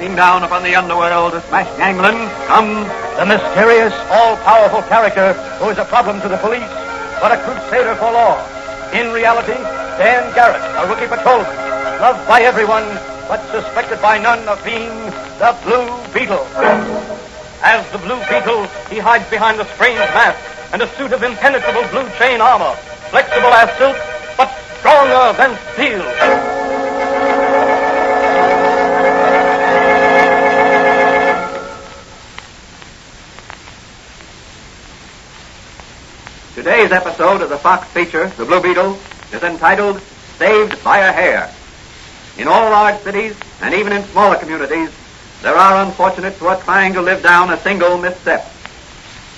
Sweeping down upon the underworld to smash gangland comes the mysterious, all-powerful character who is a problem to the police, but a crusader for law. In reality, Dan Garrett, a rookie patrolman, loved by everyone, but suspected by none of being the Blue Beetle. As the Blue Beetle, he hides behind a strange mask and a suit of impenetrable blue chain armor, flexible as silk, but stronger than steel. Today's episode of the Fox feature, The Blue Beetle, is entitled Saved by a Hair. In all large cities, and even in smaller communities, there are unfortunates who are trying to live down a single misstep.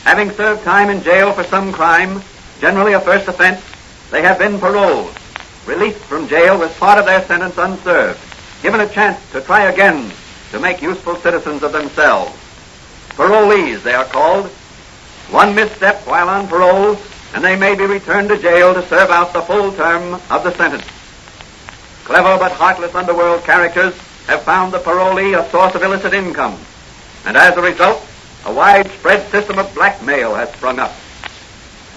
Having served time in jail for some crime, generally a first offense, they have been paroled, released from jail with part of their sentence unserved, given a chance to try again to make useful citizens of themselves. Parolees, they are called. One misstep while on parole, and they may be returned to jail to serve out the full term of the sentence. Clever but heartless underworld characters have found the parolee a source of illicit income, and as a result, a widespread system of blackmail has sprung up.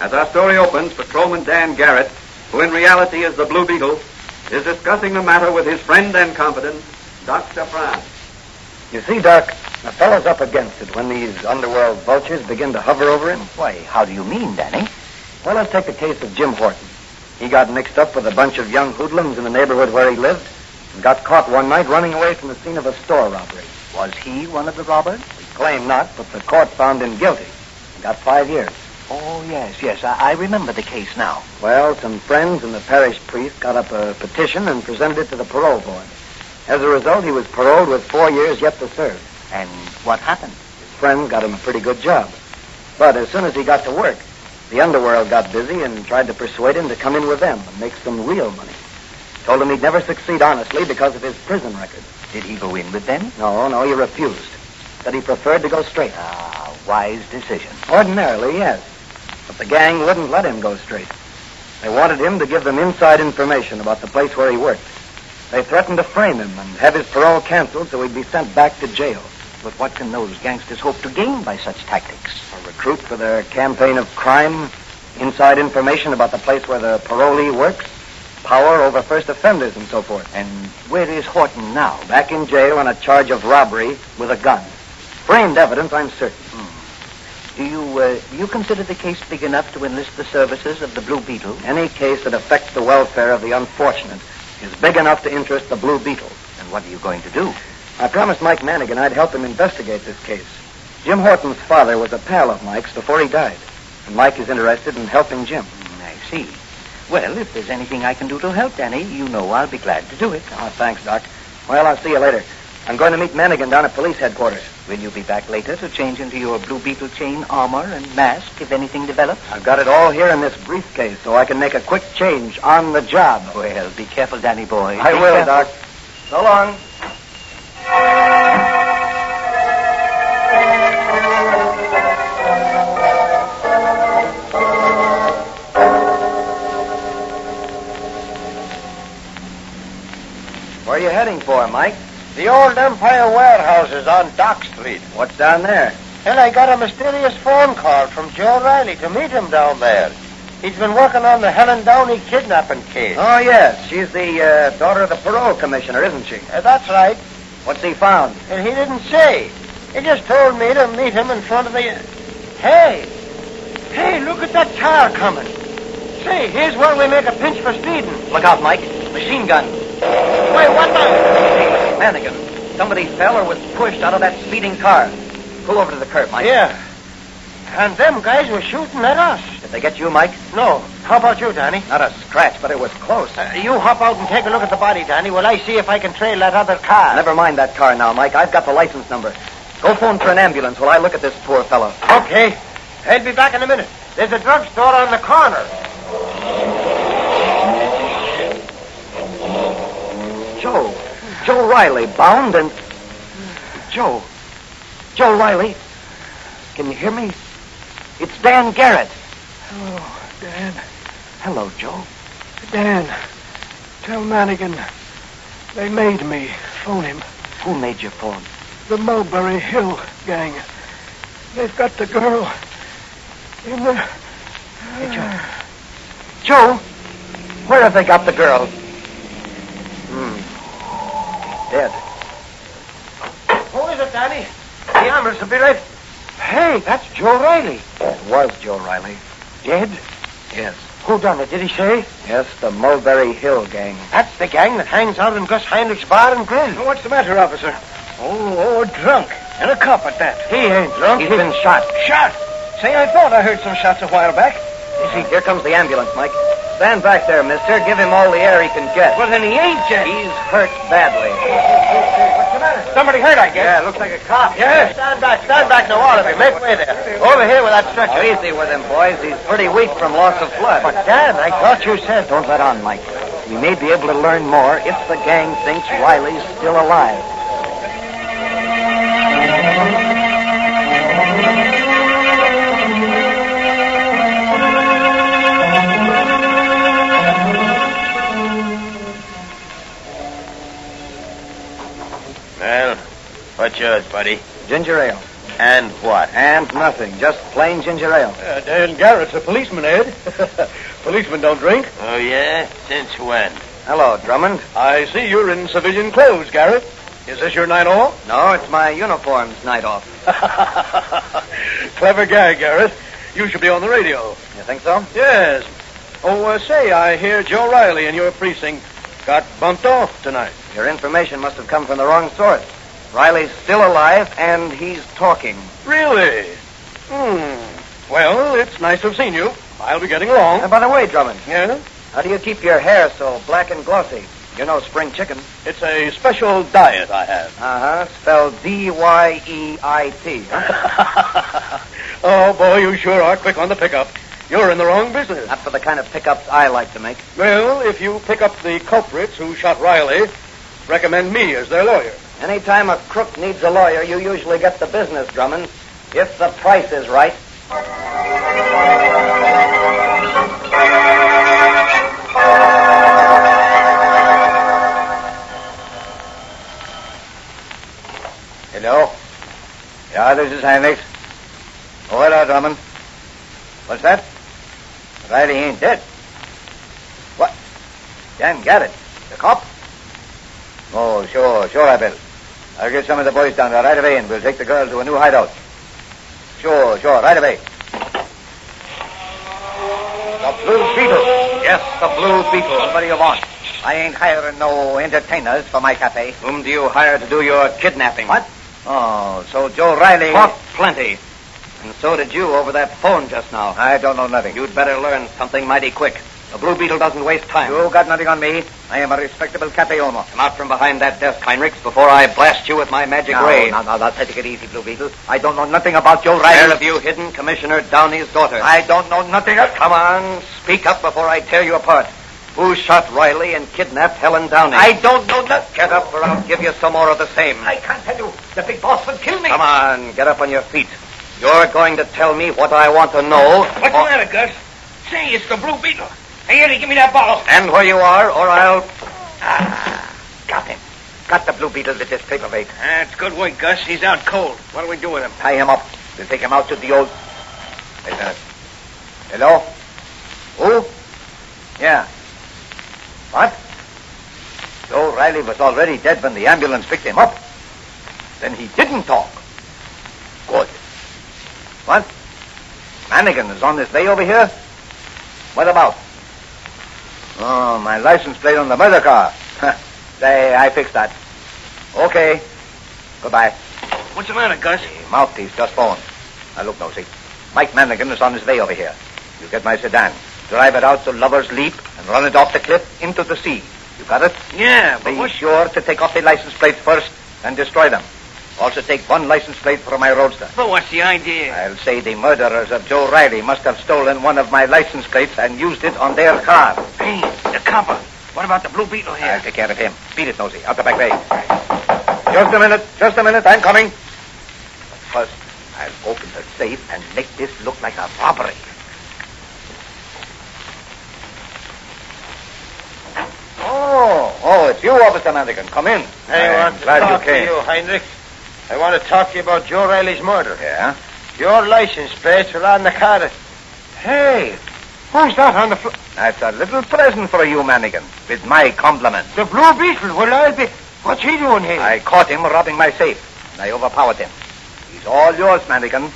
As our story opens, Patrolman Dan Garrett, who in reality is the Blue Beetle, is discussing the matter with his friend and confidant, Dr. Brown. You see, Doc, a fellow's up against it when these underworld vultures begin to hover over him. Why, how do you mean, Danny? Well, let's take the case of Jim Horton. He got mixed up with a bunch of young hoodlums in the neighborhood where he lived and got caught one night running away from the scene of a store robbery. Was he one of the robbers? He claimed not, but the court found him guilty and got 5 years. Oh, yes, I remember the case now. Well, some friends and the parish priest got up a petition and presented it to the parole board. As a result, he was paroled with 4 years yet to serve. And what happened? His friends got him a pretty good job. But as soon as he got to work, the underworld got busy and tried to persuade him to come in with them and make some real money. Told him he'd never succeed honestly because of his prison record. Did he go in with them? No, he refused. Said he preferred to go straight. Ah, wise decision. Ordinarily, yes. But the gang wouldn't let him go straight. They wanted him to give them inside information about the place where he worked. They threatened to frame him and have his parole canceled so he'd be sent back to jail. But what can those gangsters hope to gain by such tactics? A recruit for their campaign of crime, inside information about the place where the parolee works, power over first offenders, and so forth. And where is Horton now? Back in jail on a charge of robbery with a gun. Framed evidence, I'm certain. Do you consider the case big enough to enlist the services of the Blue Beetle? Any case that affects the welfare of the unfortunate is big enough to interest the Blue Beetle. And what are you going to do? I promised Mike Manigan I'd help him investigate this case. Jim Horton's father was a pal of Mike's before he died, and Mike is interested in helping Jim. I see. Well, if there's anything I can do to help, Danny, you know I'll be glad to do it. Oh, thanks, Doc. Well, I'll see you later. I'm going to meet Manigan down at police headquarters. Will you be back later to change into your Blue Beetle chain armor and mask if anything develops? I've got it all here in this briefcase, so I can make a quick change on the job. Well, be careful, Danny boy. I will, Doc. So long. Where are you heading for, Mike? The old Empire warehouses on Dock Street. What's down there? Well, I got a mysterious phone call from Joe Riley to meet him down there. He's been working on the Helen Downey kidnapping case. Oh, yes. She's the daughter of the parole commissioner, isn't she? That's right. What's he found? And he didn't say. He just told me to meet him in front of the... Hey, look at that car coming. Say, here's where we make a pinch for speeding. Look out, Mike. Machine gun. Wait, what the... Manigan. Somebody fell or was pushed out of that speeding car. Pull over to the curb, Mike. Yeah. And them guys were shooting at us. Did they get you, Mike? No. How about you, Danny? Not a scratch, but it was close. You hop out and take a look at the body, Danny, while I see if I can trail that other car. Never mind that car now, Mike. I've got the license number. Go phone for an ambulance while I look at this poor fellow. Okay. I'll be back in a minute. There's a drugstore on the corner. Joe Riley, bound and... Joe Riley. Can you hear me? It's Dan Garrett. Hello, Dan. Hello, Joe. Dan, tell Manigan they made me phone him. Who made you phone? The Mulberry Hill gang. They've got the girl in the... Hey, Joe, where have they got the girl? Dead. Who is it, Danny? The ambulance will be right. Hey, that's Joe Riley. It was Joe Riley. Dead? Yes. Who done it, did he say? Yes, the Mulberry Hill gang. That's the gang that hangs out in Gus Heinrich's bar and grill. What's the matter, officer? Oh, drunk. And a cop at that. He ain't drunk. He's been shot. Shot? Say, I thought I heard some shots a while back. Here comes the ambulance, Mike. Stand back there, mister. Give him all the air he can get. Well, then he ain't dead. He's hurt badly. What's the matter? Somebody hurt, I guess. Yeah, looks like a cop. Yes. Stand back now, all of you. Make way there. Over here with that stretcher. Easy with him, boys. He's pretty weak from loss of blood. But, Dan, I thought you said... Don't let on, Mike. We may be able to learn more if the gang thinks Riley's still alive. Well, what's yours, buddy? Ginger ale. And what? And nothing. Just plain ginger ale. Dan Garrett's a policeman, Ed. Policemen don't drink. Oh, yeah? Since when? Hello, Drummond. I see you're in civilian clothes, Garrett. Is this your night off? No, it's my uniform's night off. Clever guy, Garrett. You should be on the radio. You think so? Yes. Oh, say, I hear Joe Riley in your precinct got bumped off tonight. Your information must have come from the wrong source. Riley's still alive, and he's talking. Really? Well, it's nice to have seen you. I'll be getting along. By the way, Drummond, Yeah? how do you keep your hair so black and glossy? You're no spring chicken. It's a special diet I have. Uh-huh. Spelled D-Y-E-I-T. Huh? Oh, boy, you sure are quick on the pickup. You're in the wrong business. Not for the kind of pickups I like to make. Well, if you pick up the culprits who shot Riley, recommend me as their lawyer. Anytime a crook needs a lawyer, you usually get the business, Drummond. If the price is right. Hello? Yeah, this is Heinrich. Oh, hello, Drummond. What's that? Riley ain't dead. What? Dan Garrett? The cop? Oh, sure I will. I'll get some of the boys down there right away and we'll take the girl to a new hideout. Sure, right away. The Blue Beetle. Yes, the Blue Beetle. What do you want? I ain't hiring no entertainers for my cafe. Whom do you hire to do your kidnapping? What? Oh, so Joe Riley... Talk plenty. And so did you over that phone just now. I don't know nothing. You'd better learn something mighty quick. The Blue Beetle doesn't waste time. You got nothing on me. I am a respectable cafe owner. Come out from behind that desk, Heinrich, before I blast you with my magic ray. Now, take it easy, Blue Beetle. I don't know nothing about Joe Riley. Where have you hidden Commissioner Downey's daughter? I don't know nothing. Come on, speak up before I tear you apart. Who shot Riley and kidnapped Helen Downey? I don't know nothing. Get up or I'll give you some more of the same. I can't tell you. The big boss would kill me. Come on, get up on your feet. You're going to tell me what I want to know. What's the matter, Gus? Say, it's the Blue Beetle. Hey, Eddie, give me that bottle. Stand where you are, or I'll... Got him. Got the Blue Beetle with this paperweight. That's good work, Gus. He's out cold. What do we do with him? Tie him up. We'll take him out to the old... Wait a minute. Hello? Who? Yeah. What? Joe Riley was already dead when the ambulance picked him up. Then he didn't talk. Good. What? Mannigan is on his way over here? What about? Oh, my license plate on the murder car. Say, I fixed that. Okay. Goodbye. What's the matter, Gus? The mouthpiece just phoned. Now, look, Nosey. Mike Mannigan is on his way over here. You get my sedan. Drive it out to Lover's Leap and run it off the cliff into the sea. You got it? Yeah, but Be sure to take off the license plates first and destroy them. Also take one license plate for my roadster. But what's the idea? I'll say the murderers of Joe Riley must have stolen one of my license plates and used it on their car. Hey, the copper. What about the Blue Beetle here? I'll take care of him. Beat it, Nosey. Out the back way. Just a minute. I'm coming. But first, I'll open the safe and make this look like a robbery. Oh, it's you, Officer Mannigan. Come in. I want to glad talk you came. to you, Heinrich. I want to talk to you about Joe Riley's murder. Yeah? Your license plates are on the car. Hey, who's that on the floor? That's a little present for you, Manigan, with my compliments. The Blue Beetle. Well, I'll be... What's he doing here? I caught him robbing my safe, and I overpowered him. He's all yours, Manigan.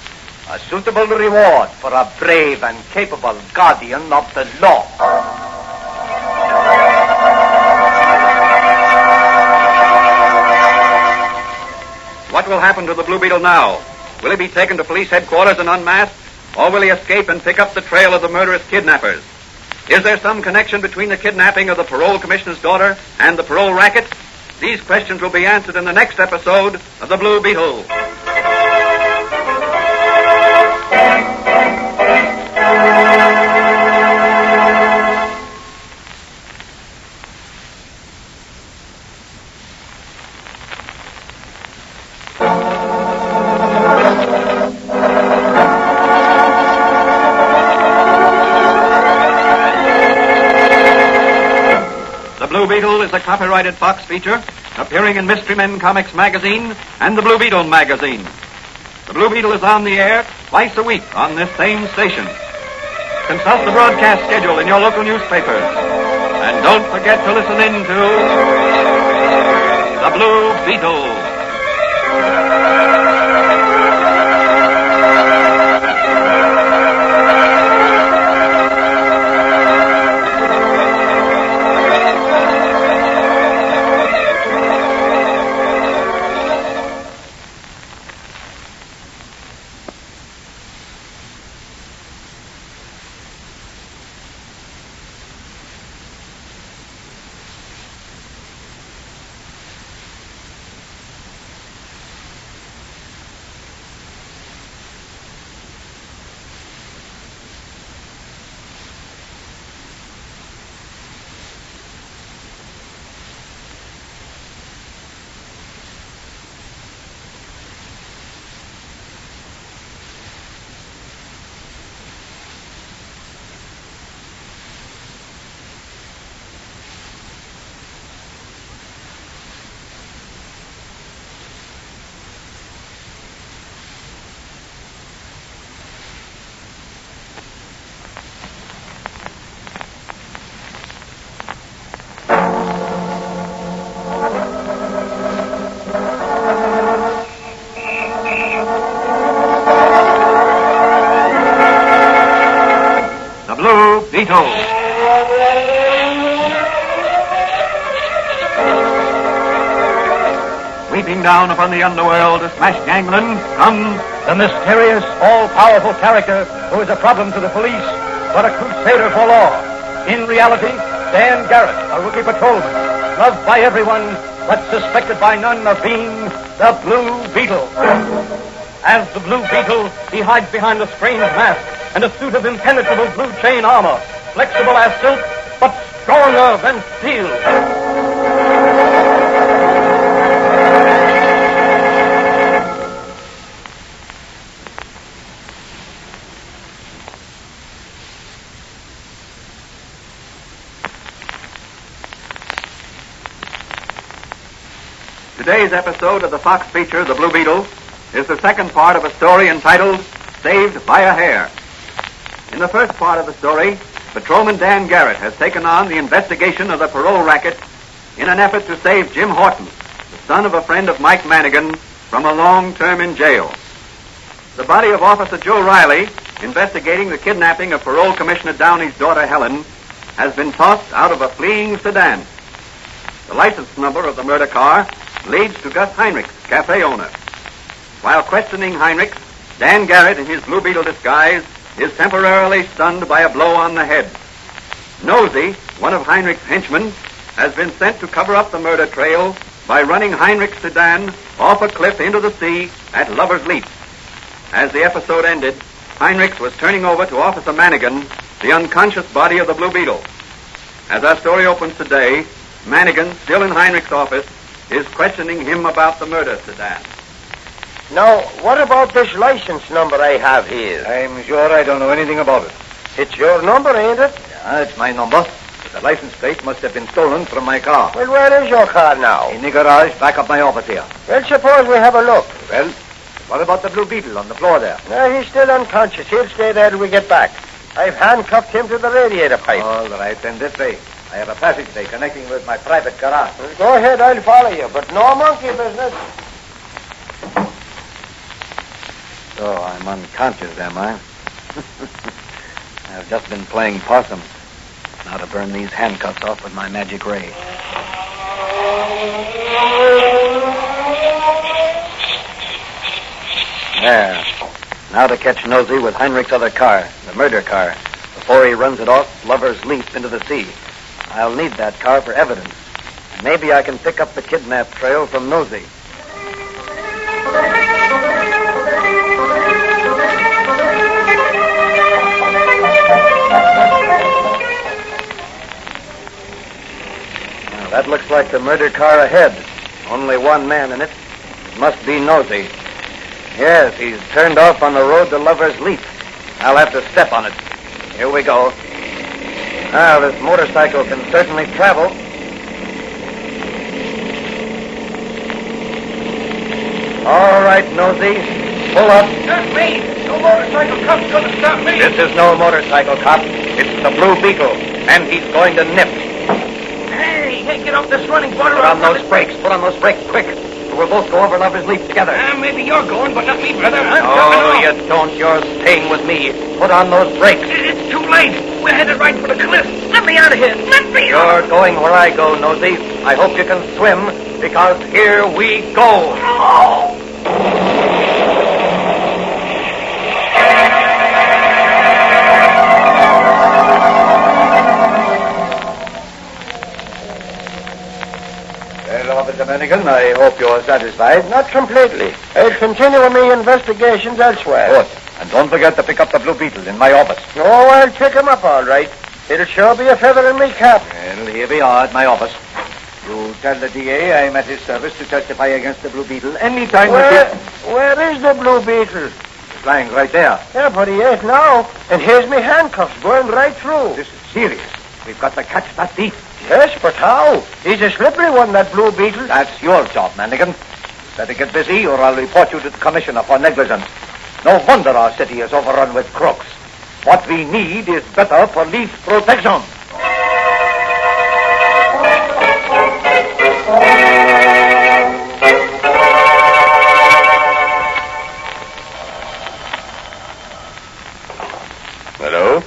A suitable reward for a brave and capable guardian of the law. What will happen to the Blue Beetle now? Will he be taken to police headquarters and unmasked? Or will he escape and pick up the trail of the murderous kidnappers? Is there some connection between the kidnapping of the parole commissioner's daughter and the parole racket? These questions will be answered in the next episode of The Blue Beetle. The Blue Beetle is a copyrighted Fox feature appearing in Mystery Men Comics magazine and the Blue Beetle magazine. The Blue Beetle is on the air twice a week on this same station. Consult the broadcast schedule in your local newspapers. And don't forget to listen in to The Blue Beetle. Beetle. Sweeping down upon the underworld to smash gangland comes The mysterious, all-powerful character who is a problem to the police, but a crusader for law. In reality, Dan Garrett, a rookie patrolman, loved by everyone, but suspected by none of being the Blue Beetle. As the Blue Beetle, he hides behind a strange mask and a suit of impenetrable blue chain armor, flexible as silk, but stronger than steel. Today's episode of the Fox feature, The Blue Beetle, is the second part of a story entitled Saved by a Hair. In the first part of the story, Patrolman Dan Garrett has taken on the investigation of the parole racket in an effort to save Jim Horton, the son of a friend of Mike Manigan, from a long term in jail. The body of Officer Joe Riley, investigating the kidnapping of Parole Commissioner Downey's daughter Helen, has been tossed out of a fleeing sedan. The license number of the murder car leads to Gus Heinrichs, cafe owner. While questioning Heinrichs, Dan Garrett, in his Blue Beetle disguise, is temporarily stunned by a blow on the head. Nosy, one of Heinrichs' henchmen, has been sent to cover up the murder trail by running Heinrichs' sedan off a cliff into the sea at Lover's Leap. As the episode ended, Heinrichs was turning over to Officer Manigan the unconscious body of the Blue Beetle. As our story opens today, Manigan, still in Heinrichs' office, is questioning him about the murder sedan. Now, what about this license number I have here? I'm sure I don't know anything about it. It's your number, ain't it? Yeah, it's my number. The license plate must have been stolen from my car. Well, where is your car now? In the garage back of my office here. Well, suppose we have a look. Well, what about the Blue Beetle on the floor there? No, he's still unconscious. He'll stay there till we get back. I've handcuffed him to the radiator pipe. All right, then this way. I have a passageway connecting with my private garage. Well, go ahead, I'll follow you, but no monkey business. So I'm unconscious, am I? I've just been playing possum. Now to burn these handcuffs off with my magic ray. There. Now to catch Nosy with Heinrich's other car, the murder car. Before he runs it off, Lover's Leap into the sea. I'll need that car for evidence. And maybe I can pick up the kidnap trail from Nosy. Now, that looks like the murder car ahead. Only one man in it. It must be Nosy. Yes, he's turned off on the road to Lover's Leap. I'll have to step on it. Here we go. Now, this motorcycle can certainly travel. All right, Nosy. Pull up. Not me. No motorcycle cop's going to stop me. This is no motorcycle cop. It's the Blue Beetle, and he's going to nip. Hey, get off this running board. Put on those brakes. Put on those brakes, quick. We'll both go over Lover's Leap together. Maybe you're going, but not me, brother. No, you don't. You're staying with me. Put on those brakes. It's too late. We're headed right for the cliff. Let me out of here. Let me out. You're going where I go, Nosy. I hope you can swim, because here we go. Oh. Well, Officer Mannigan, I hope you're satisfied. Not completely. I'll continue with my investigations elsewhere. Good. And don't forget to pick up the Blue Beetle in my office. Oh, I'll pick him up all right. It'll sure be a feather in my cap. Well, here we are at my office. You tell the DA I'm at his service to testify against the Blue Beetle any time. Where is the Blue Beetle? He's lying right there. Yeah, but he ain't now. And here's me handcuffs going right through. This is serious. We've got to catch that thief. Yes, but how? He's a slippery one, that Blue Beetle. That's your job, Mannigan. Better get busy or I'll report you to the commissioner for negligence. No wonder our city is overrun with crooks. What we need is better police protection. Hello?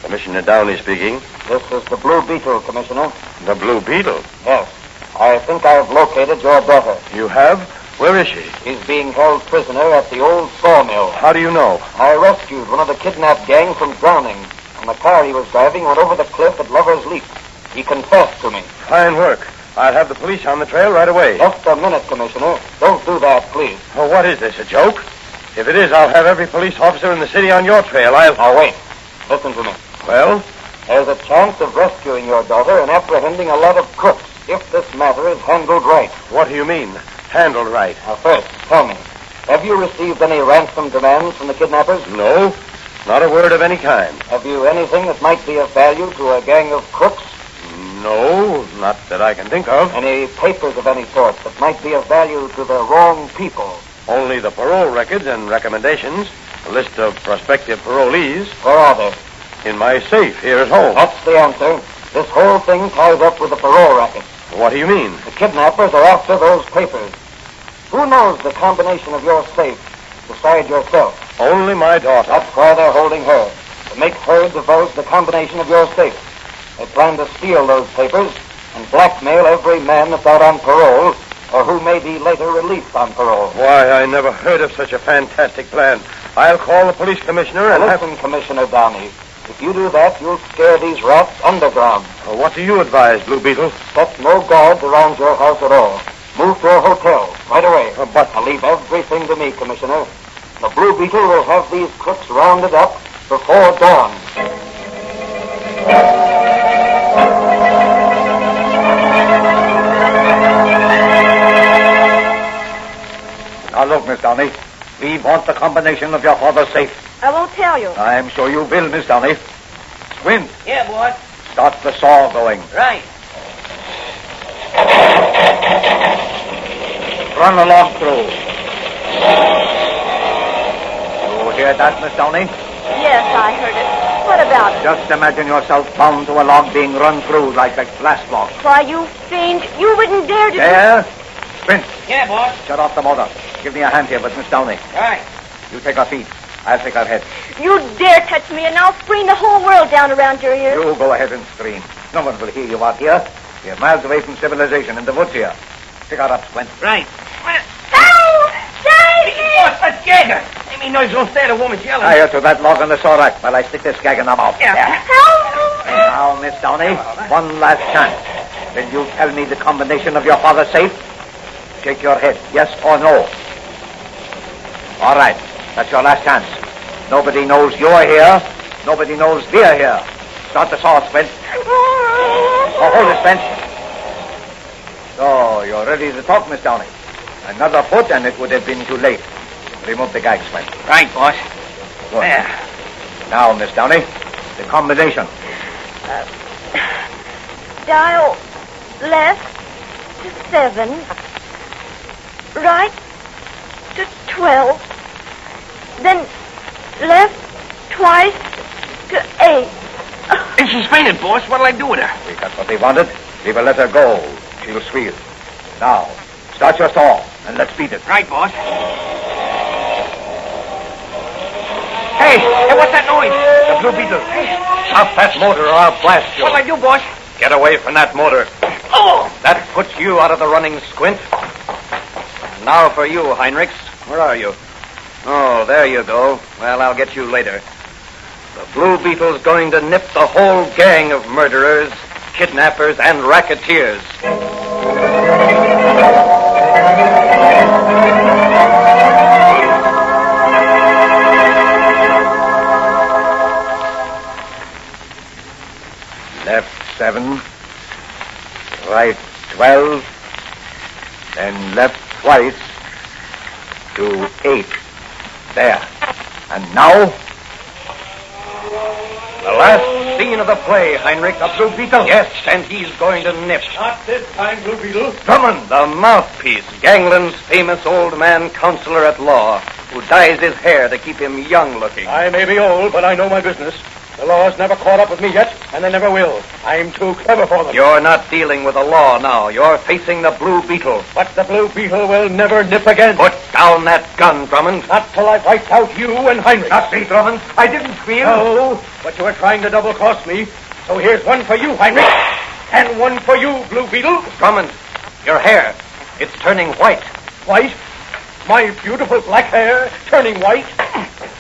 Commissioner Downey speaking. This is the Blue Beetle, Commissioner. The Blue Beetle? Yes. I think I've located your daughter. You have? Where is she? She's being held prisoner at the old sawmill. How do you know? I rescued one of the kidnapped gang from drowning, and the car he was driving went over the cliff at Lover's Leap. He confessed to me. Fine work. I'll have the police on the trail right away. Just a minute, Commissioner. Don't do that, please. Oh, what is this, a joke? If it is, I'll have every police officer in the city on your trail. Now, wait. Listen to me. Well? There's a chance of rescuing your daughter and apprehending a lot of crooks if this matter is handled right. What do you mean, handled right? Now, first, tell me, have you received any ransom demands from the kidnappers? No, not a word of any kind. Have you anything that might be of value to a gang of crooks? No, not that I can think of. Any papers of any sort that might be of value to the wrong people? Only the parole records and recommendations, a list of prospective parolees. Where are they? In my safe here at home. That's the answer. This whole thing ties up with the parole racket. What do you mean? The kidnappers are after those papers. Who knows the combination of your safe besides yourself? Only my daughter. That's why they're holding her, to make her divulge the combination of your safe. They plan to steal those papers and blackmail every man that's out on parole or who may be later released on parole. Why, I never heard of such a fantastic plan. I'll call the police commissioner and Listen, Commissioner Downey. If you do that, you'll scare these rats underground. What do you advise, Blue Beetle? Set no guards around your house at all. Move to a hotel right away. But I'll leave everything to me, Commissioner. The Blue Beetle will have these crooks rounded up before dawn. Now look, Miss Downey. We want the combination of your father's safe. I won't tell you. I'm sure you will, Miss Downey. Squint. Yeah, boy. Start the saw going. Right. Run the log through. You hear that, Miss Downey? Yes, I heard it. What about it? Just imagine yourself bound to a log being run through like a glass block. Why, you fiend, you wouldn't dare to... There. Quint, Yeah, boss. shut off the motor. Give me a hand here with Miss Downey. Right. You take her feet. I'll take her head. You dare touch me, and I'll scream the whole world down around your ears. You go ahead and scream. No one will hear you out here. We're miles away from civilization in the woods here. Pick her up, Squint. Right. Oh! Save me! Boss, let's gag her. I mean, noise don't stand a woman's yelling. Tie her to that log on the saw rack while I stick this gag in her mouth. Yeah. Help! Now, Miss Downey, one last chance. Will you tell me the combination of your father's safe? Shake your head, yes or no. All right, that's your last chance. Nobody knows you're here. Nobody knows we're here. Start the saw, Squint. Oh, hold it, Squint. So, you're ready to talk, Miss Downey. Another foot and it would have been too late. Remove the gag, Squint. Right, boss. Good. There. Now, Miss Downey, the combination. Dial left to 7. Right to 12. Then left twice to 8. And she's fainted, boss. What'll I do with her? We got what we wanted. We will let her go. She'll squeal. Now, start your saw and let's beat it. Right, boss. Hey, what's that noise? The Blue Beetle. Stop that motor or I'll blast you. What'll I do, boss? Get away from that motor. Oh! That puts you out of the running, Squint. Now for you, Heinrichs. Where are you? Oh, there you go. Well, I'll get you later. The Blue Beetle's going to nip the whole gang of murderers, kidnappers, and racketeers. Left 7, right 12, then left twice to 8. There. And now, the last scene of the play, Heinrich, the Blue Beetle. Yes, and he's going to nip. Not this time, Blue Beetle. Drummond, the mouthpiece, Gangland's famous old man counselor at law, who dyes his hair to keep him young looking. I may be old, but I know my business. The law's never caught up with me yet, and they never will. I'm too clever for them. You're not dealing with the law now. You're facing the Blue Beetle. But the Blue Beetle will never nip again. Put down that gun, Drummond. Not till I've wiped out you and Heinrich. Not me, Drummond. I didn't squeal. No, but you were trying to double-cross me. So here's one for you, Heinrich, and one for you, Blue Beetle. Drummond, your hair, it's turning white. White? My beautiful black hair turning white?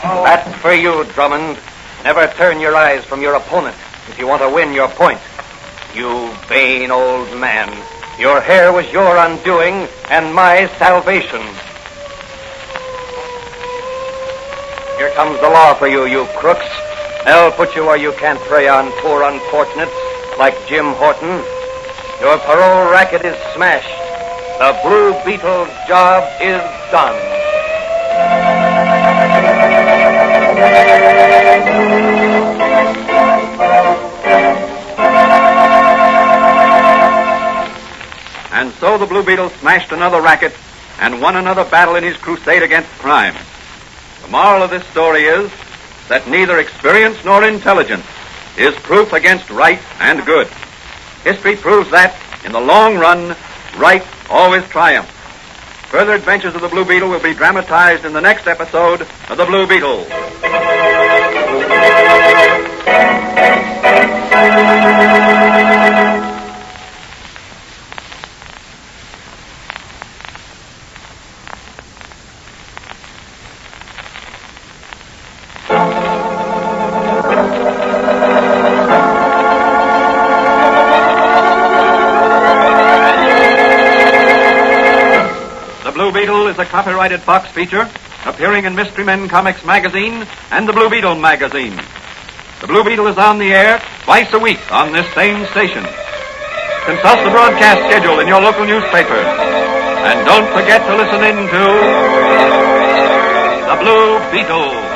Oh. That's for you, Drummond. Never turn your eyes from your opponent if you want to win your point. You vain old man. Your hair was your undoing and my salvation. Here comes the law for you, you crooks. They'll put you where you can't prey on poor unfortunates like Jim Horton. Your parole racket is smashed. The Blue Beetle's job is done. And so the Blue Beetle smashed another racket and won another battle in his crusade against crime. The moral of this story is that neither experience nor intelligence is proof against right and good. History proves that, in the long run, right always triumphs. Further adventures of the Blue Beetle will be dramatized in the next episode of the Blue Beetle. Blue Beetle is a copyrighted Fox feature appearing in Mystery Men Comics magazine and the Blue Beetle magazine. The Blue Beetle is on the air twice a week on this same station. Consult the broadcast schedule in your local newspapers. And don't forget to listen in to the Blue Beetle.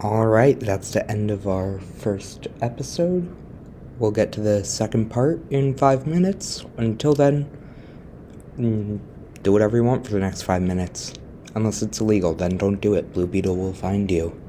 Alright, that's the end of our first episode. We'll get to the second part in 5 minutes. Until then, do whatever you want for the next 5 minutes. Unless it's illegal, then don't do it. Blue Beetle will find you.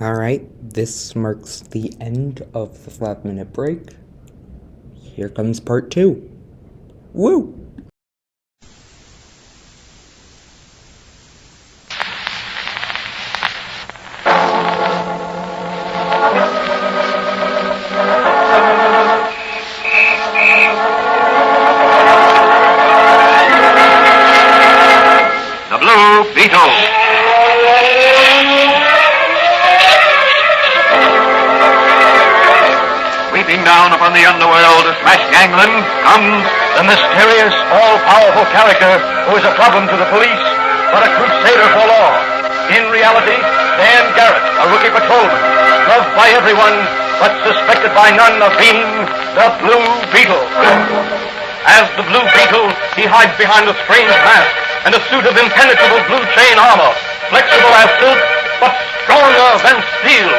Alright, this marks the end of the 5-minute break. Here comes part 2. Woo! The Blue Beetle. Sweeping down upon the underworld to smash gangland comes The mysterious, all-powerful character who is a problem to the police, but a crusader for law. In reality, Dan Garrett, a rookie patrolman, loved by everyone, but suspected by none of being the Blue Beetle. As the Blue Beetle, he hides behind a strange mask and a suit of impenetrable blue chain armor, flexible as silk, but stronger than steel.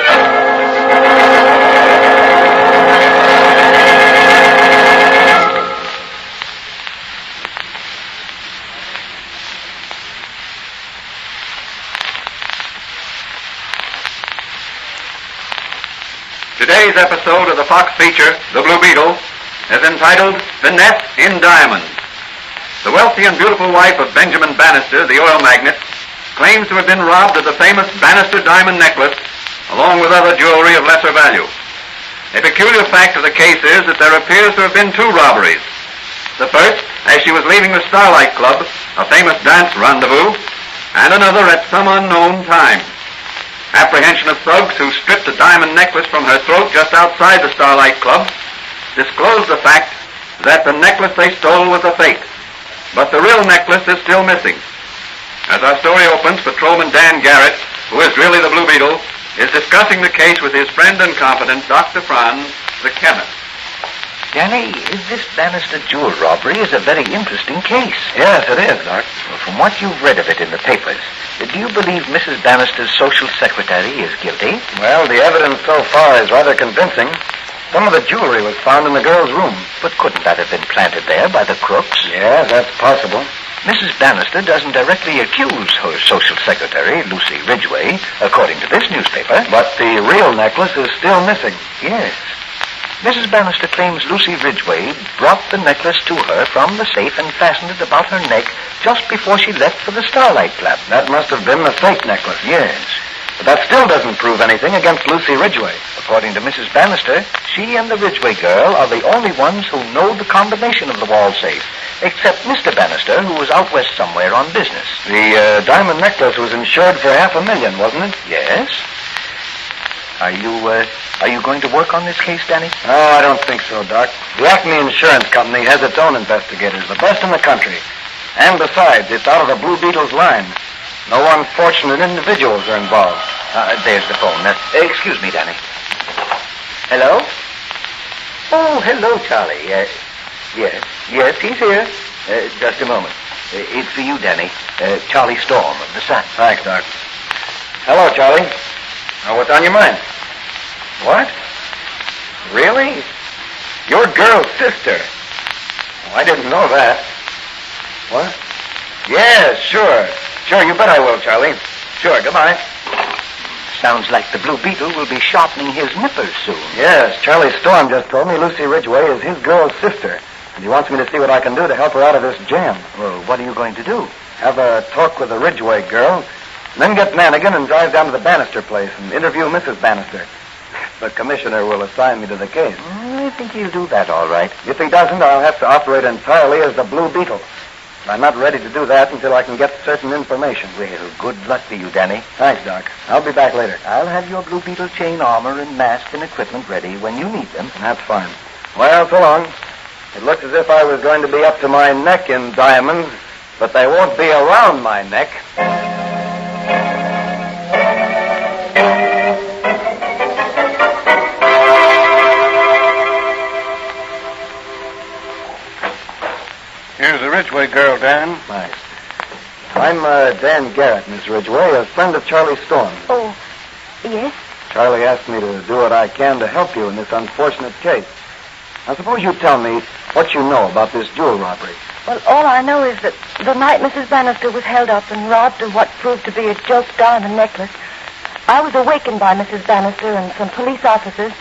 Today's episode of the Fox feature, The Blue Beetle, is entitled Finesse in Diamonds. The wealthy and beautiful wife of Benjamin Bannister, the oil magnate, claims to have been robbed of the famous Bannister diamond necklace, along with other jewelry of lesser value. A peculiar fact of the case is that there appears to have been 2 robberies. The first, as she was leaving the Starlight Club, a famous dance rendezvous, and another at some unknown time. Apprehension of thugs who stripped a diamond necklace from her throat just outside the Starlight Club disclosed the fact that the necklace they stole was a fake. But the real necklace is still missing. As our story opens, Patrolman Dan Garrett, who is really the Blue Beetle, is discussing the case with his friend and confidant, Dr. Franz, the chemist. Danny, this Bannister jewel robbery is a very interesting case. Yes, it is, Doc. Well, from what you've read of it in the papers, do you believe Mrs. Bannister's social secretary is guilty? Well, the evidence so far is rather convincing. Some of the jewelry was found in the girl's room. But couldn't that have been planted there by the crooks? Yeah, that's possible. Mrs. Bannister doesn't directly accuse her social secretary, Lucy Ridgway, according to this newspaper. But the real necklace is still missing. Yes. Mrs. Bannister claims Lucy Ridgway brought the necklace to her from the safe and fastened it about her neck just before she left for the Starlight Club. That must have been the fake necklace. Yes. But that still doesn't prove anything against Lucy Ridgway. According to Mrs. Bannister, she and the Ridgway girl are the only ones who know the combination of the wall safe, except Mr. Bannister, who was out west somewhere on business. The diamond necklace was insured for $500,000, wasn't it? Yes. Are you going to work on this case, Danny? Oh, I don't think so, Doc. The Acme Insurance Company has its own investigators, the best in the country. And besides, it's out of the Blue Beetle's line. No unfortunate individuals are involved. There's the phone. Excuse me, Danny. Hello? Oh, hello, Charlie. Yes, he's here. Just a moment. It's for you, Danny. Charlie Storm of the Sun. Thanks, Doc. Hello, Charlie. What's on your mind? What? Really? Your girl's sister? Oh, I didn't know that. What? Yeah, sure. Sure, you bet I will, Charlie. Sure, goodbye. Sounds like the Blue Beetle will be sharpening his nippers soon. Yes, Charlie Storm just told me Lucy Ridgway is his girl's sister. And he wants me to see what I can do to help her out of this jam. Well, what are you going to do? Have a talk with the Ridgway girl, then get Manigan and drive down to the Bannister place and interview Mrs. Bannister. The commissioner will assign me to the case. I think he'll do that all right. If he doesn't, I'll have to operate entirely as the Blue Beetle. I'm not ready to do that until I can get certain information. Well, good luck to you, Danny. Thanks, Doc. I'll be back later. I'll have your Blue Beetle chain armor and mask and equipment ready when you need them. That's fine. Well, so long. It looks as if I was going to be up to my neck in diamonds, but they won't be around my neck. Here's the Ridgway girl, Dan. Nice. I'm Dan Garrett, Miss Ridgway, a friend of Charlie Storm. Oh, yes? Charlie asked me to do what I can to help you in this unfortunate case. Now, suppose you tell me what you know about this jewel robbery. Well, all I know is that the night Mrs. Bannister was held up and robbed of what proved to be a gilt diamond necklace, I was awakened by Mrs. Bannister and some police officers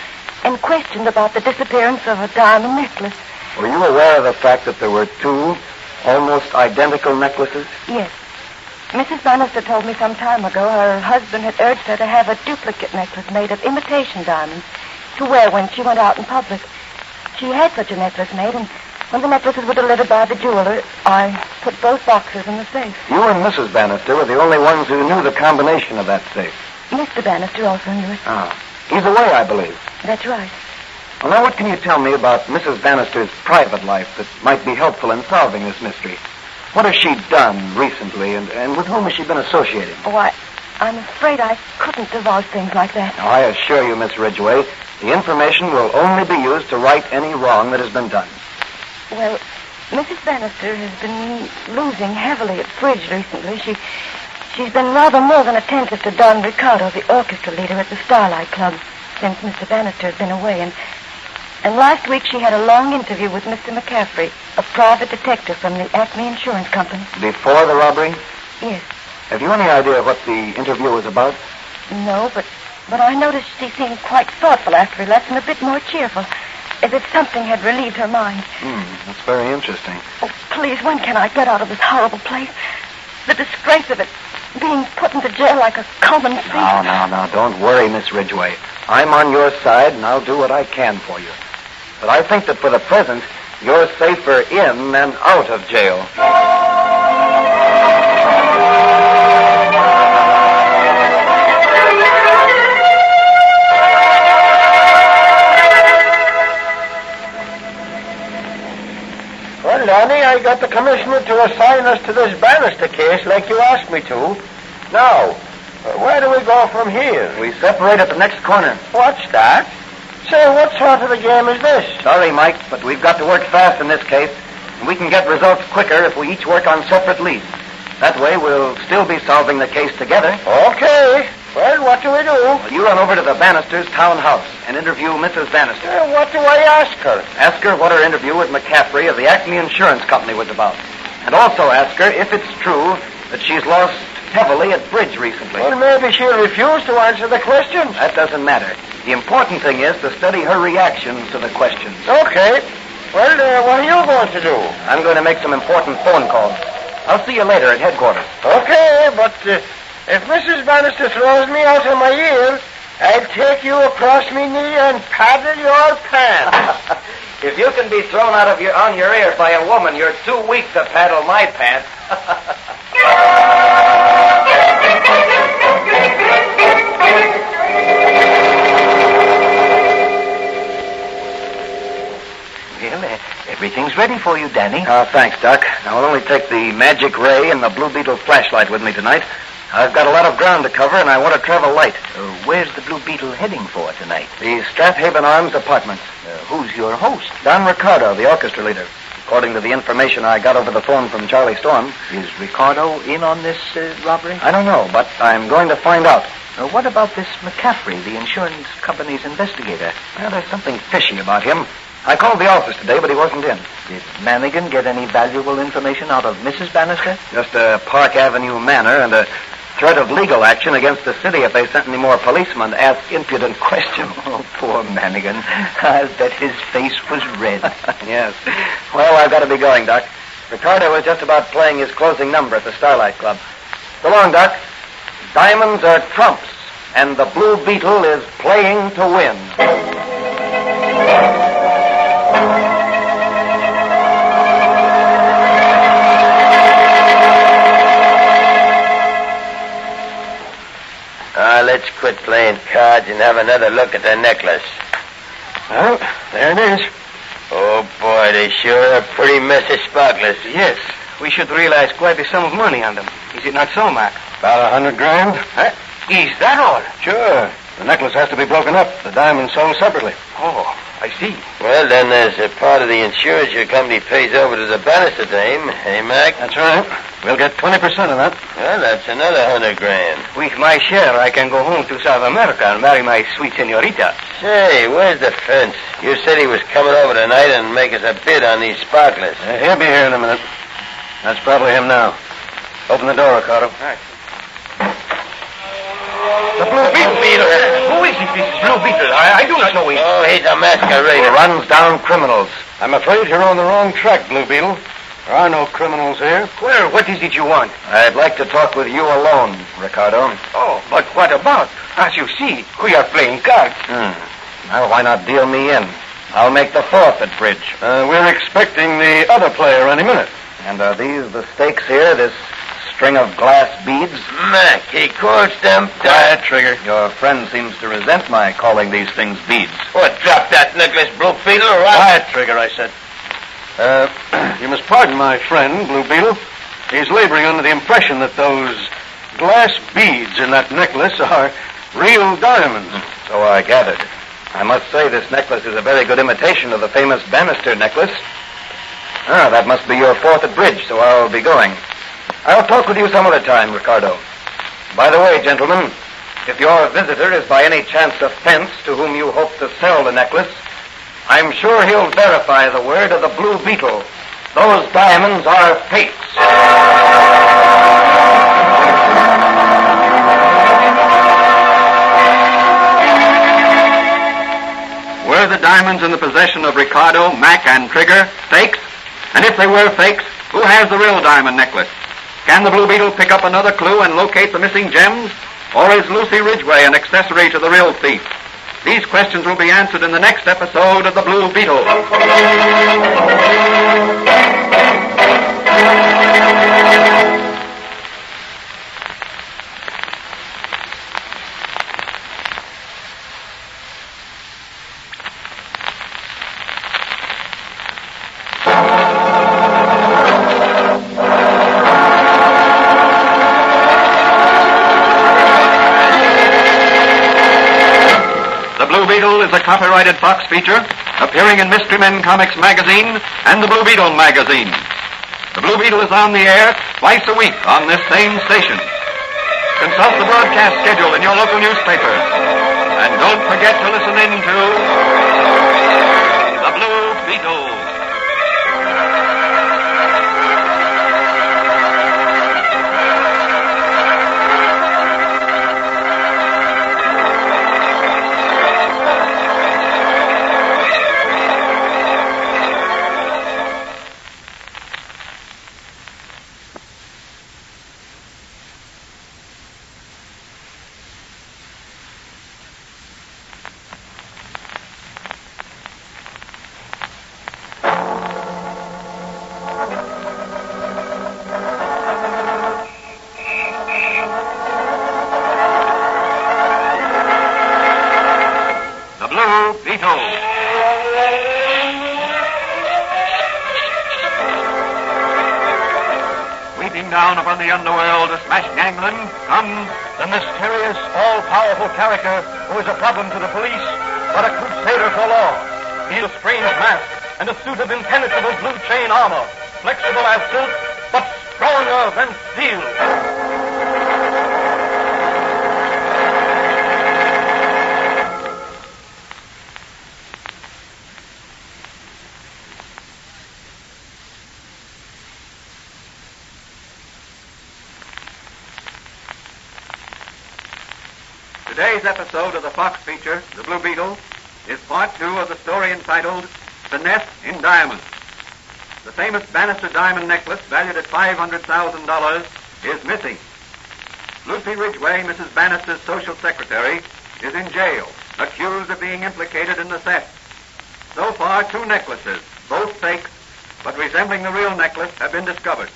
and questioned about the disappearance of a diamond necklace. Were you aware of the fact that there were two almost identical necklaces? Yes. Mrs. Bannister told me some time ago her husband had urged her to have a duplicate necklace made of imitation diamonds to wear when she went out in public. She had such a necklace made, and when the necklaces were delivered by the jeweler, I put both boxes in the safe. You and Mrs. Bannister were the only ones who knew the combination of that safe. Mr. Bannister also knew it. He's away, I believe. That's right. Well, now, what can you tell me about Mrs. Bannister's private life that might be helpful in solving this mystery? What has she done recently, and with whom has she been associating? Oh, I'm afraid I couldn't divulge things like that. Now, I assure you, Miss Ridgway, the information will only be used to right any wrong that has been done. Well, Mrs. Bannister has been losing heavily at bridge recently. She's been rather more than attentive to Don Ricardo, the orchestra leader at the Starlight Club, since Mr. Bannister has been away. And last week she had a long interview with Mr. McCaffrey, a private detective from the Acme Insurance Company. Before the robbery? Yes. Have you any idea what the interview was about? No, but I noticed she seemed quite thoughtful after he left and a bit more cheerful, as if something had relieved her mind. That's very interesting. Oh, please, when can I get out of this horrible place? The disgrace of it, being put into jail like a common thief. No, don't worry, Miss Ridgway. I'm on your side, and I'll do what I can for you. But I think that for the present, you're safer in than out of jail. Well, Lonnie, I got the commissioner to assign us to this Bannister case like you asked me to. Now, where do we go from here? We separate at the next corner. What's that? Say, what sort of a game is this? Sorry, Mike, but we've got to work fast in this case, and we can get results quicker if we each work on separate leads. That way, we'll still be solving the case together. Okay. Well, what do we do? Well, you run over to the Bannisters' townhouse and interview Mrs. Bannister. What do I ask her? Ask her what her interview with McCaffrey of the Acme Insurance Company was about. And also ask her if it's true that she's lost heavily at bridge recently. Well, maybe she'll refuse to answer the questions. That doesn't matter. The important thing is to study her reactions to the questions. Okay. Well, what are you going to do? I'm going to make some important phone calls. I'll see you later at headquarters. Okay, but if Mrs. Bannister throws me out of my ear, I'll take you across me knee and paddle your pants. If you can be thrown out of on your ear by a woman, you're too weak to paddle my pants. Well, everything's ready for you, Danny. Thanks, Doc. I'll only take the magic ray and the Blue Beetle flashlight with me tonight. I've got a lot of ground to cover, and I want to travel light. Where's the Blue Beetle heading for tonight? The Strathaven Arms apartments. Who's your host? Don Ricardo, the orchestra leader. According to the information I got over the phone from Charlie Storm. Is Ricardo in on this robbery? I don't know, but I'm going to find out. What about this McCaffrey, the insurance company's investigator? Well, there's something fishy about him. I called the office today, but he wasn't in. Did Manigan get any valuable information out of Mrs. Bannister? Just a Park Avenue manor and a threat of legal action against the city if they sent any more policemen to ask impudent questions. Oh, poor Manigan. I'll bet his face was red. Yes. Well, I've got to be going, Doc. Ricardo was just about playing his closing number at the Starlight Club. So long, Doc. Diamonds are trumps, and the Blue Beetle is playing to win. Let's quit playing cards and have another look at the necklace. Well, there it is. Oh, boy, they sure are pretty messy sparklers. Yes. We should realize quite a sum of money on them. Is it not so, Mac? About $100,000. Huh? Is that all? Sure. The necklace has to be broken up. The diamonds sold separately. Oh, I see. Well, then there's a part of the insurance your company pays over to the Bannister dame, eh, Mac? That's right. We'll get 20% of that. Well, that's another $100,000. With my share, I can go home to South America and marry my sweet senorita. Say, where's the fence? You said he was coming over tonight and make us a bid on these sparklers. He'll be here in a minute. That's probably him now. Open the door, Ricardo. All right. The Blue Beetle. Who is he, this Blue Beetle? I do not know him. Oh, he's a masquerader. He runs down criminals. I'm afraid you're on the wrong track, Blue Beetle. There are no criminals here. Well, what is it you want? I'd like to talk with you alone, Ricardo. Oh, but what about? As you see, we are playing cards. Well, why not deal me in? I'll make the fourth at bridge. We're expecting the other player any minute. And are these the stakes here, this string of glass beads? Mac, he calls them... Quiet, Trigger. Your friend seems to resent my calling these things beads. What, drop that necklace, Blue Beetle, or what? Quiet, Trigger, I said. You must pardon my friend, Blue Beetle. He's laboring under the impression that those glass beads in that necklace are real diamonds. So I gathered. I must say this necklace is a very good imitation of the famous Bannister necklace. That must be your fourth at bridge, so I'll be going. I'll talk with you some other time, Ricardo. By the way, gentlemen, if your visitor is by any chance a fence to whom you hope to sell the necklace, I'm sure he'll verify the word of the Blue Beetle. Those diamonds are fakes. Were the diamonds in the possession of Ricardo, Mac, and Trigger fakes? And if they were fakes, who has the real diamond necklace? Can the Blue Beetle pick up another clue and locate the missing gems? Or is Lucy Ridgway an accessory to the real thief? These questions will be answered in the next episode of The Blue Beetle. Beetle is a copyrighted Fox feature appearing in Mystery Men Comics magazine and the Blue Beetle magazine. The Blue Beetle is on the air twice a week on this same station. Consult the broadcast schedule in your local newspaper. And don't forget to listen in to The Blue Beetle. Down upon the underworld to smash gangland comes The mysterious, all-powerful character who is a problem to the police, but a crusader for law. He has a strange mask and a suit of impenetrable blue chain armor, flexible as silk, but stronger than steel. Today's episode of the Fox feature, The Blue Beetle, is part 2 of the story entitled Finesse in Diamonds. The famous Bannister diamond necklace, valued at $500,000, is missing. Lucy Ridgway, Mrs. Bannister's social secretary, is in jail, accused of being implicated in the theft. So far, 2 necklaces, both fakes, but resembling the real necklace, have been discovered.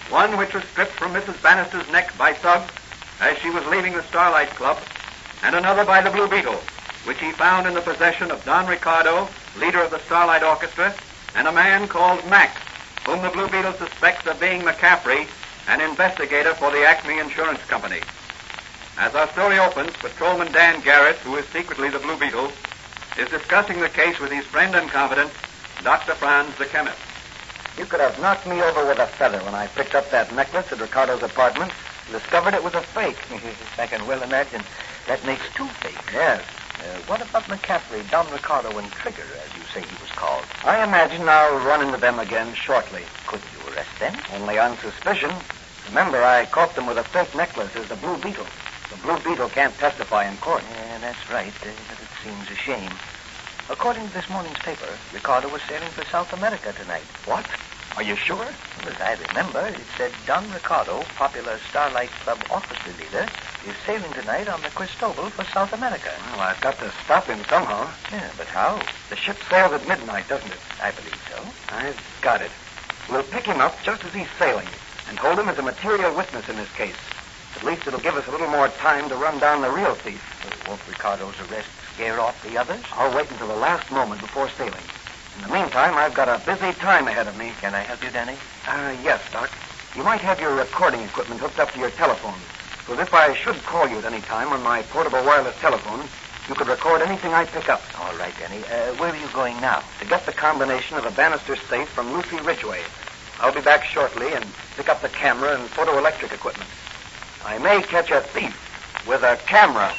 One which was stripped from Mrs. Bannister's neck by Suggs as she was leaving the Starlight Club, and another by the Blue Beetle, which he found in the possession of Don Ricardo, leader of the Starlight Orchestra, and a man called Mac, whom the Blue Beetle suspects of being McCaffrey, an investigator for the Acme Insurance Company. As our story opens, Patrolman Dan Garrett, who is secretly the Blue Beetle, is discussing the case with his friend and confidant, Dr. Franz, the chemist. You could have knocked me over with a feather when I picked up that necklace at Ricardo's apartment and discovered it was a fake. I can well imagine. That makes 2 fakes. Yes. What about McCaffrey, Don Ricardo, and Trigger, as you say he was called? I imagine I'll run into them again shortly. Could you arrest them? Only on suspicion. Remember, I caught them with a fake necklace as the Blue Beetle. The Blue Beetle can't testify in court. Yeah, that's right, but it seems a shame. According to this morning's paper, Ricardo was sailing for South America tonight. What? Are you sure? Well, as I remember, it said Don Ricardo, popular Starlight Club orchestra leader, is sailing tonight on the Cristobal for South America. Well, I've got to stop him somehow. Yeah, but how? The ship sails at midnight, doesn't it? I believe so. I've got it. We'll pick him up just as he's sailing and hold him as a material witness in this case. At least it'll give us a little more time to run down the real thief. Won't Ricardo's arrest scare off the others? I'll wait until the last moment before sailing. In the meantime, I've got a busy time ahead of me. Can I help you, Danny? Yes, Doc. You might have your recording equipment hooked up to your telephone, so if I should call you at any time on my portable wireless telephone, you could record anything I pick up. All right, Danny. Where are you going now? To get the combination of a banister safe from Lucy Ridgway. I'll be back shortly and pick up the camera and photoelectric equipment. I may catch a thief with a camera.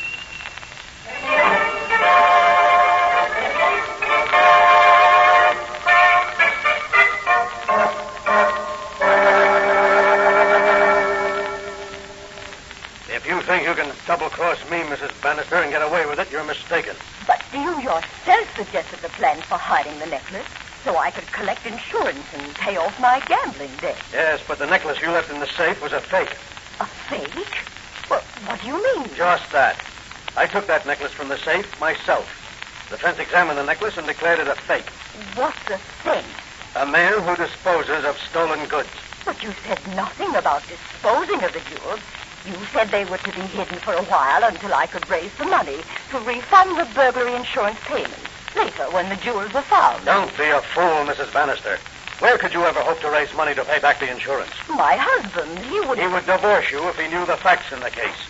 If you think you can double-cross me, Mrs. Bannister, and get away with it, you're mistaken. But you yourself suggested the plan for hiding the necklace, so I could collect insurance and pay off my gambling debt. Yes, but the necklace you left in the safe was a fake. A fake? Well, what do you mean? Just that. I took that necklace from the safe myself. The fence examined the necklace and declared it a fake. What's a fence? A man who disposes of stolen goods. But you said nothing about disposing of the jewels. You said they were to be hidden for a while until I could raise the money to refund the burglary insurance payments later when the jewels were found. Don't be a fool, Mrs. Bannister. Where could you ever hope to raise money to pay back the insurance? My husband, he would divorce you if he knew the facts in the case.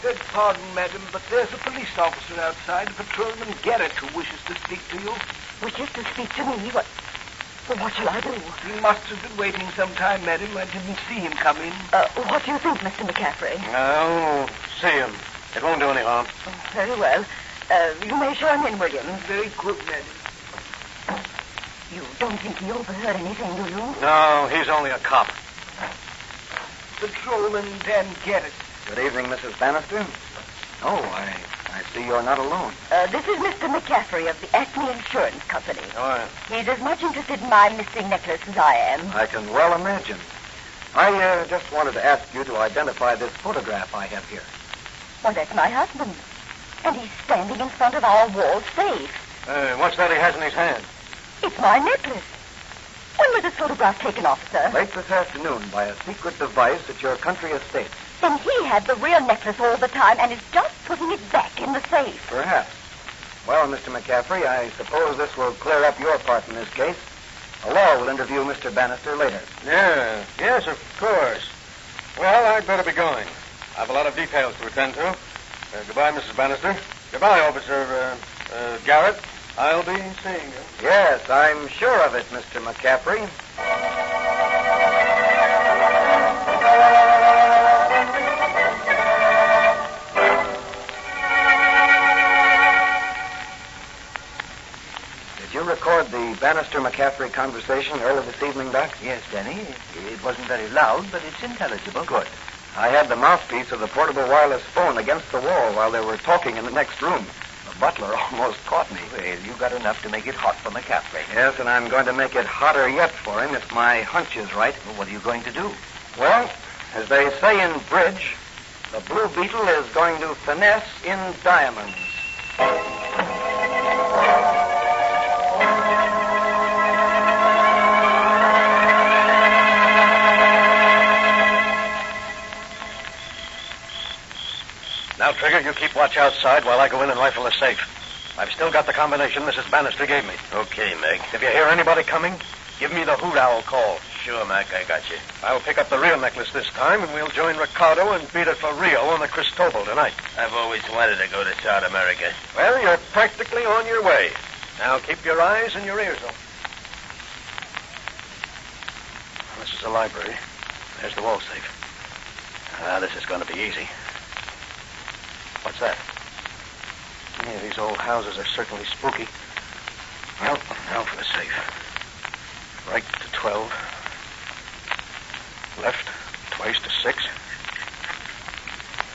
Beg pardon, madam, but there's a police officer outside, Patrolman Garrett, who wishes to speak to you. Wishes to speak to me? What shall I do? He must have been waiting some time, madam. I didn't see him come in. What do you think, Mr. McCaffrey? No, see him. It won't do any harm. Very well. You may show him in, William. Very good, madam. You don't think he overheard anything, do you? No, he's only a cop. Patrolman Dan Garrett. Good evening, Mrs. Bannister. Oh, I see you're not alone. This is Mr. McCaffrey of the Acme Insurance Company. Oh, He's as much interested in my missing necklace as I am. I can well imagine. I just wanted to ask you to identify this photograph I have here. Well, that's my husband. And he's standing in front of our wall safe. what's that he has in his hand? It's my necklace. When was this photograph taken, officer? Late this afternoon by a secret device at your country estate. Then he had the real necklace all the time and is just putting it back in the safe. Perhaps. Well, Mr. McCaffrey, I suppose this will clear up your part in this case. The law will interview Mr. Bannister later. Yes, of course. Well, I'd better be going. I have a lot of details to attend to. Goodbye, Mrs. Bannister. Goodbye, Officer Garrett. I'll be seeing you. Yes, I'm sure of it, Mr. McCaffrey. Did you record the Bannister-McCaffrey conversation early this evening, Doc? Yes, Danny. It wasn't very loud, but it's intelligible. Good. I had the mouthpiece of the portable wireless phone against the wall while they were talking in the next room. The butler almost caught me. Well, you got enough to make it hot for McCaffrey. Yes, and I'm going to make it hotter yet for him if my hunch is right. Well, what are you going to do? Well, as they say in bridge, the Blue Beetle is going to finesse in diamonds. Now, Trigger, you keep watch outside while I go in and rifle the safe. I've still got the combination Mrs. Bannister gave me. Okay, Meg. If you hear anybody coming, give me the hoot owl call. Sure, Mac, I got you. I'll pick up the real necklace this time, and we'll join Ricardo and beat it for Rio on the Cristobal tonight. I've always wanted to go to South America. Well, you're practically on your way. Now keep your eyes and your ears open. This is the library. There's the wall safe. This is going to be easy. What's that? Yeah, these old houses are certainly spooky. Well, now for the safe. Right to 12. Left twice to 6.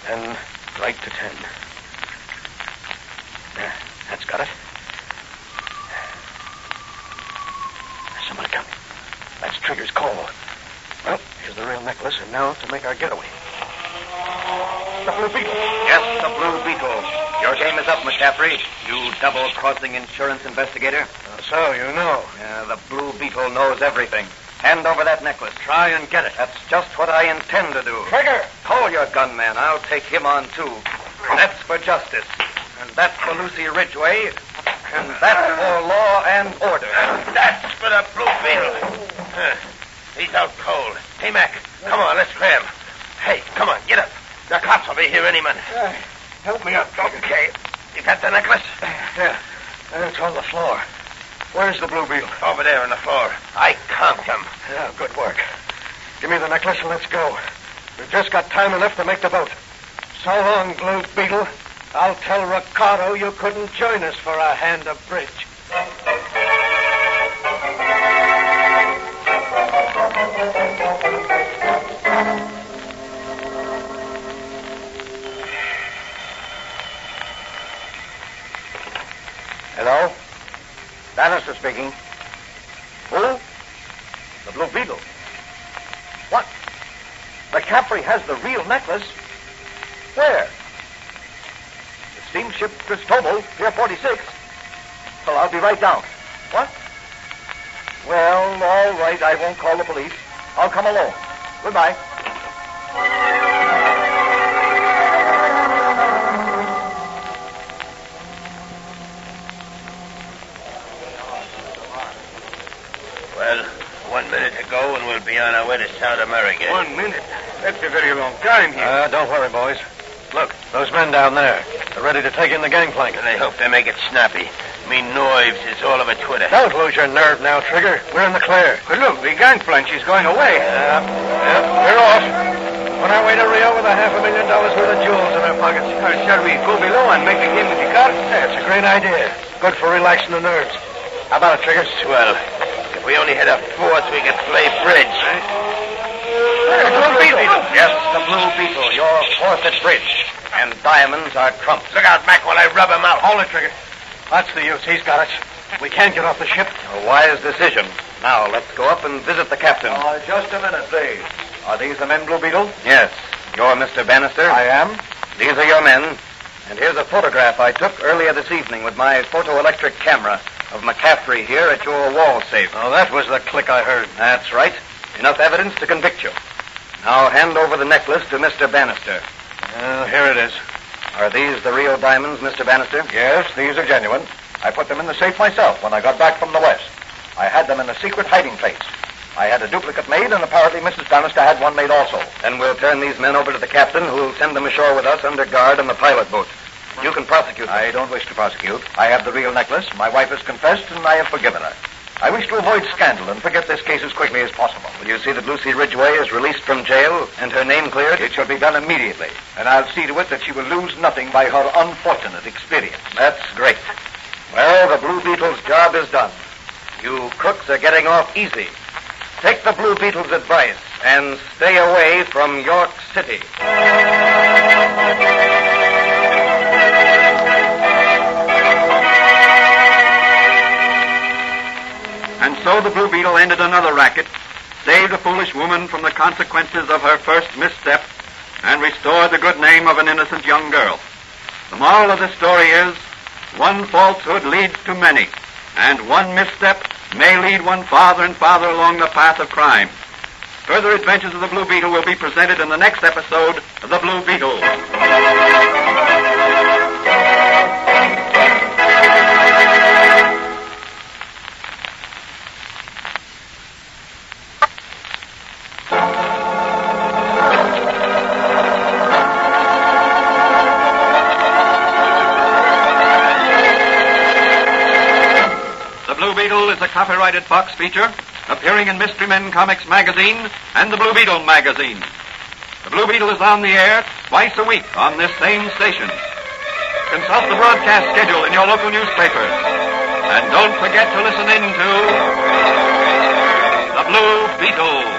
Then Strike to 10. There, that's got it. There's somebody coming. That's Trigger's call. Well, here's the real necklace, and now to make our getaway. The Blue Beetle. Yes, the Blue Beetle. Your game is up, McCaffrey. You double-crossing insurance investigator. So you know. The Blue Beetle knows everything. Hand over that necklace. Try and get it. That's just what I intend to do. Trigger! Call your gunman. I'll take him on, too. That's for justice. And that's for Lucy Ridgway. And that's for law and order. That's for the Blue Beetle. He's out cold. Hey, Mac, come on, let's cram. Hey, come on, get up. The cops will be here any minute. Help me up. Okay. You got the necklace? Yeah. It's on the floor. Where's the Blue Beetle? Over there on the floor. I count them. Yeah, good work. Give me the necklace and let's go. We've just got time enough to make the boat. So long, Blue Beetle. I'll tell Ricardo you couldn't join us for a hand of bridge. Hello? Bannister speaking. Who? The Blue Beetle. What? McCaffrey has the real necklace? Where? The steamship Cristobal, Pier 46. Well, I'll be right down. What? Well, all right. I won't call the police. I'll come alone. Goodbye. Well, 1 minute to go and we'll be on our way to South America. 1 minute? That's a very long time here. Don't worry, boys. Look, those men down there. They're ready to take in the gangplank. And I hope they make it snappy. Me knives is all of a twitter. Don't lose your nerve now, Trigger. We're in the clear. But look, the gangplank is going away. We're off. On our way to Rio with $500,000 worth of jewels in our pockets. Shall we go below and make a game with the car? That's a great idea. Good for relaxing the nerves. How about it, Trigger? Swell. If we only had a fourth, we could play bridge. The Blue Beetle. Yes, the Blue Beetle. You're fourth at bridge. And diamonds are trumps. Look out, Mac, while I rub him out. Hold it, Trigger. That's the use. He's got it. We can't get off the ship. A wise decision. Now, let's go up and visit the captain. Just a minute, please. Are these the men, Blue Beetle? Yes. You're Mr. Bannister? I am. These are your men. And here's a photograph I took earlier this evening with my photoelectric camera of McCaffrey here at your wall safe. Oh, that was the click I heard. That's right. Enough evidence to convict you. Now hand over the necklace to Mr. Bannister. Here it is. Are these the real diamonds, Mr. Bannister? Yes, these are genuine. I put them in the safe myself when I got back from the West. I had them in a secret hiding place. I had a duplicate made, and apparently Mrs. Bannister had one made also. Then we'll turn these men over to the captain, who'll send them ashore with us under guard on the pilot boat. You can prosecute them. I don't wish to prosecute. I have the real necklace. My wife has confessed, and I have forgiven her. I wish to avoid scandal and forget this case as quickly as possible. Will you see that Lucy Ridgway is released from jail and her name cleared? It shall be done immediately, and I'll see to it that she will lose nothing by her unfortunate experience. That's great. Well, the Blue Beetle's job is done. You crooks are getting off easy. Take the Blue Beetle's advice and stay away from York City. And so the Blue Beetle ended another racket, saved a foolish woman from the consequences of her first misstep, and restored the good name of an innocent young girl. The moral of this story is, one falsehood leads to many, and one misstep may lead one farther and farther along the path of crime. Further adventures of the Blue Beetle will be presented in the next episode of The Blue Beetle. Is a copyrighted Fox feature appearing in Mystery Men Comics magazine and the Blue Beetle magazine. The Blue Beetle is on the air twice a week on this same station. Consult the broadcast schedule in your local newspapers. And don't forget to listen in to The Blue Beetle.